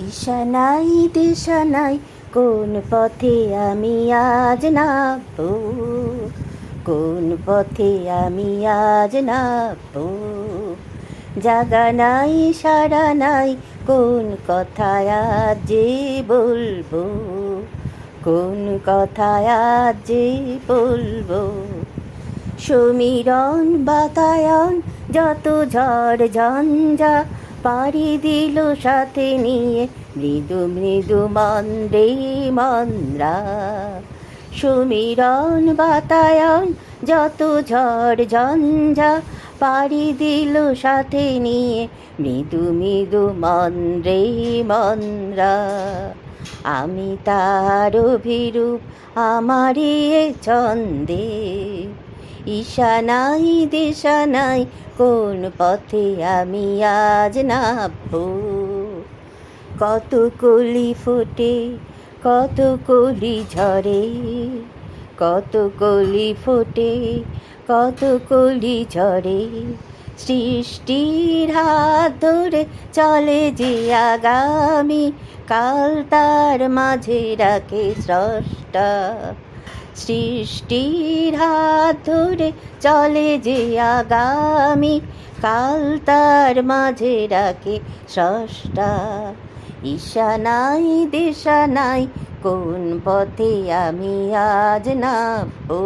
ঈশা নাই দিশা নাই, কোন পথে আমি আজ নামবো, কোন পথে আমি আজ নামবো। জাগা নাই সারা নাই, কোন কথায় আজ যে বলবো, কোন কথায় আজ যে বলবো। সমীরণ বাতায়ন যত ঝড় ঝঞ্ঝা পাড়ি দিল সাথে নিয়ে মৃদু মৃদু মন্দ্রে মন্দ্রা। সমীরণ বাতায়ন যত ঝড় ঝঞ্ঝা পাড়ি দিল সাথে নিয়ে মৃদু মৃদু মন্দ্রে মন্দ্রা। আমি তার অভিরূপ আমারই এ ছন্দে, ঈশা নাই দিশা নাই, কোন পথে আমি আজ নামবো। কত কলি ফোটে কত কলি ঝরে, কত কলি ফোটে কত কলি ঝরে। সৃষ্টির হাত ধরে চলে যে আগামী কাল, তার মাঝে রাখে স্রষ্টা। সৃষ্টির হাত ধরে চলে যে আগামী কাল, তার মাঝে রাখে স্রষ্টা। ঈশা নাই দিশা নাই, কোন পথে আমি আজ নামবো।